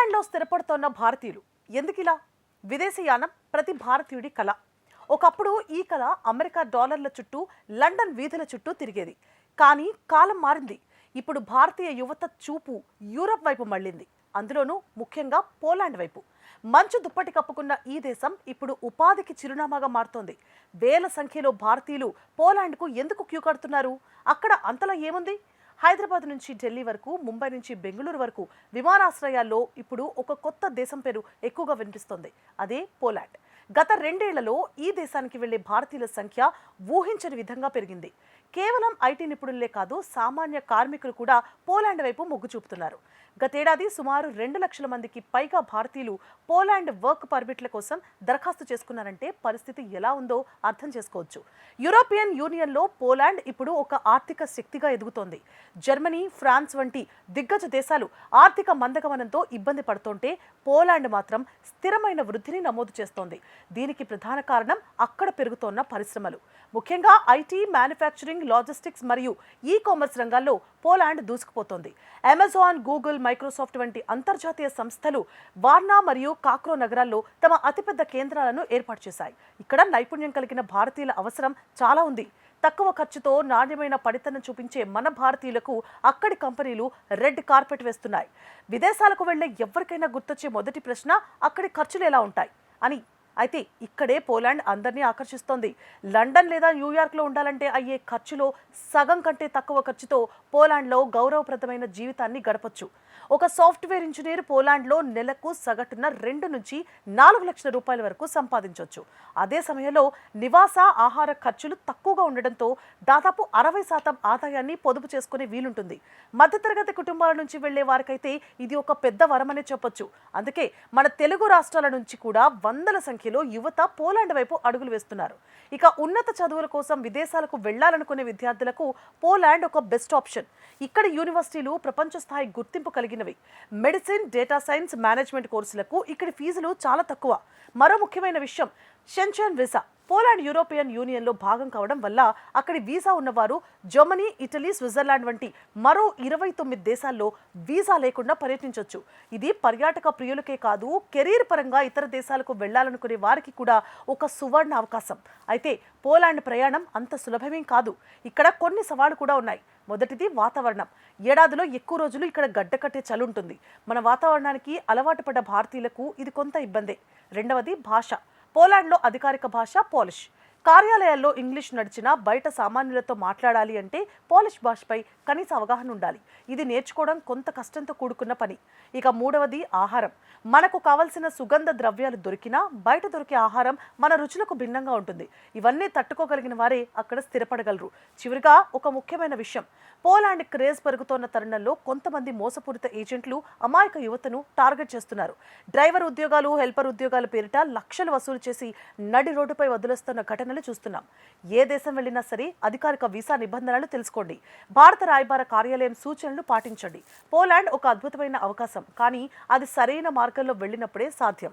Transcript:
పోలాండ్లో స్థిరపడుతోన్న భారతీయులు ఎందుకిలా? విదేశీయానం ప్రతి భారతీయుడి కళ. ఒకప్పుడు ఈ కళ అమెరికా డాలర్ల చుట్టూ, లండన్ వీధుల చుట్టూ తిరిగేది. కానీ కాలం మారింది. ఇప్పుడు భారతీయ యువత చూపు యూరప్ వైపు మళ్ళింది. అందులోనూ ముఖ్యంగా పోలాండ్ వైపు. మంచు దుప్పటి కప్పుకున్న ఈ దేశం ఇప్పుడు ఉపాధికి చిరునామాగా మారుతోంది. వేల సంఖ్యలో భారతీయులు పోలాండ్కు ఎందుకు క్యూ కడుతున్నారు? అక్కడ అంతలా ఏముంది? హైదరాబాద్ నుంచి ఢిల్లీ వరకు, ముంబై నుంచి బెంగళూరు వరకు విమానాశ్రయాల్లో ఇప్పుడు ఒక కొత్త దేశం పేరు ఎక్కువగా వినిపిస్తోంది. అదే పోలాండ్. గత 2 ఏళ్లలో ఈ దేశానికి వెళ్లే భారతీయుల సంఖ్య ఊహించని విధంగా పెరిగింది. కేవలం ఐటీ నిపుణులే కాదు, సామాన్య కార్మికులు కూడా పోలాండ్ వైపు మొగ్గు చూపుతున్నారు. గతేడాది సుమారు 2 లక్షల మందికి పైగా భారతీయులు పోలాండ్ వర్క్ పర్మిట్ల కోసం దరఖాస్తు చేసుకున్నారంటే పరిస్థితి ఎలా ఉందో అర్థం చేసుకోవచ్చు. యూరోపియన్ యూనియన్లో పోలాండ్ ఇప్పుడు ఒక ఆర్థిక శక్తిగా ఎదుగుతోంది. జర్మనీ, ఫ్రాన్స్ వంటి దిగ్గజ దేశాలు ఆర్థిక మందగమనంతో ఇబ్బంది పడుతుంటే పోలాండ్ మాత్రం స్థిరమైన వృద్ధిని నమోదు చేస్తోంది. దీనికి ప్రధాన కారణం అక్కడ పెరుగుతోన్న పరిశ్రమలు. ముఖ్యంగా ఐటీ, మ్యానుఫ్యాక్చరింగ్, లాజిస్టిక్స్ మరియు ఈ కామర్స్ రంగాల్లో పోలాండ్ దూసుకుపోతోంది. అమెజాన్, గూగుల్, మైక్రోసాఫ్ట్ వంటి అంతర్జాతీయ సంస్థలు వార్నా మరియు కాక్రో నగరాల్లో తమ అతిపెద్ద కేంద్రాలను ఏర్పాటు చేశాయి. ఇక్కడ నైపుణ్యం కలిగిన భారతీయుల అవసరం చాలా ఉంది. తక్కువ ఖర్చుతో నాణ్యమైన పనితనం చూపించే మన భారతీయులకు అక్కడి కంపెనీలు రెడ్ కార్పెట్ వేస్తున్నాయి. విదేశాలకు వెళ్లే ఎవరికైనా గుర్తొచ్చే మొదటి ప్రశ్న అక్కడి ఖర్చులు ఎలా ఉంటాయి అని. అయితే ఇక్కడే పోలాండ్ అందరినీ ఆకర్షిస్తోంది. లండన్ లేదా న్యూయార్క్లో ఉండాలంటే అయ్యే ఖర్చులో సగం కంటే తక్కువ ఖర్చుతో పోలాండ్లో గౌరవప్రదమైన జీవితాన్ని గడపొచ్చు. ఒక సాఫ్ట్వేర్ ఇంజనీర్ పోలాండ్లో నెలకు సగటున 2 నుంచి 4 లక్షల రూపాయల వరకు సంపాదించవచ్చు. అదే సమయంలో నివాస, ఆహార ఖర్చులు తక్కువగా ఉండడంతో దాదాపు 60% ఆదాయాన్ని పొదుపు చేసుకునే వీలుంటుంది. మధ్యతరగతి కుటుంబాల నుంచి వెళ్లే వారికైతే ఇది ఒక పెద్ద వరమనే చెప్పొచ్చు. అందుకే మన తెలుగు రాష్ట్రాల నుంచి కూడా వందల సంఖ్యలో యువత పోలాండ్ వైపు అడుగులు వేస్తున్నారు. ఇక ఉన్నత చదువుల కోసం విదేశాలకు వెళ్లాలనుకునే విద్యార్థులకు పోలాండ్ ఒక బెస్ట్ ఆప్షన్. ఇక్కడ యూనివర్సిటీలు ప్రపంచ స్థాయి గుర్తింపు కలిగినవి. మెడిసిన్, డేటా సైన్స్, మేనేజ్మెంట్ కోర్సులకు ఇక్కడి ఫీజులు చాలా తక్కువ. మరో ముఖ్యమైన విషయం షెంజన్ వీసా. పోలాండ్ యూరోపియన్ యూనియన్లో భాగం కావడం వల్ల అక్కడి వీసా ఉన్నవారు జర్మనీ, ఇటలీ, స్విట్జర్లాండ్ వంటి మరో 29 దేశాల్లో వీసా లేకుండా పర్యటించవచ్చు. ఇది పర్యాటక ప్రియులకే కాదు, కెరీర్ పరంగా ఇతర దేశాలకు వెళ్లాలనుకునే వారికి కూడా ఒక సువర్ణ అవకాశం. అయితే పోలాండ్ ప్రయాణం అంత సులభమేం కాదు. ఇక్కడ కొన్ని సవాళ్లు కూడా ఉన్నాయి. మొదటిది వాతావరణం. ఏడాదిలో ఎక్కువ రోజులు ఇక్కడ గడ్డకట్టే చలి ఉంటుంది. మన వాతావరణానికి అలవాటు పడ్డ భారతీయులకు ఇది కొంత ఇబ్బందే. రెండవది భాష. పోలాండ్లో అధికారిక భాష పోలిష్. కార్యాలయాల్లో ఇంగ్లీష్ నడిచినా బయట సామాన్యులతో మాట్లాడాలి అంటే పోలిష్ భాషపై కనీస అవగాహన ఉండాలి. ఇది నేర్చుకోవడం కొంత కష్టంతో కూడుకున్న పని. ఇక మూడవది ఆహారం. మనకు కావలసిన సుగంధ ద్రవ్యాలు దొరికినా బయట దొరికే ఆహారం మన రుచులకు భిన్నంగా ఉంటుంది. ఇవన్నీ తట్టుకోగలిగిన వారే అక్కడ స్థిరపడగలరు. చివరిగా ఒక ముఖ్యమైన విషయం, పోలాండ్ క్రేజ్ పెరుగుతోన్న తరుణంలో కొంతమంది మోసపూరిత ఏజెంట్లు అమాయక యువతను టార్గెట్ చేస్తున్నారు. డ్రైవర్ ఉద్యోగాలు, హెల్పర్ ఉద్యోగాల పేరిట లక్షలు వసూలు చేసి నడి రోడ్డుపై వదిలేస్తున్న ఘటనలు చూస్తున్నాం. ఏ దేశం వెళ్ళినా సరే అధికారిక వీసా నిబంధనలు తెలుసుకోండి. భారత రాయబార కార్యాలయం సూచనలు పాటించండి. పోలాండ్ ఒక అద్భుతమైన అవకాశం, కానీ అది సరైన మార్గంలో వెళ్ళినప్పుడే సాధ్యం.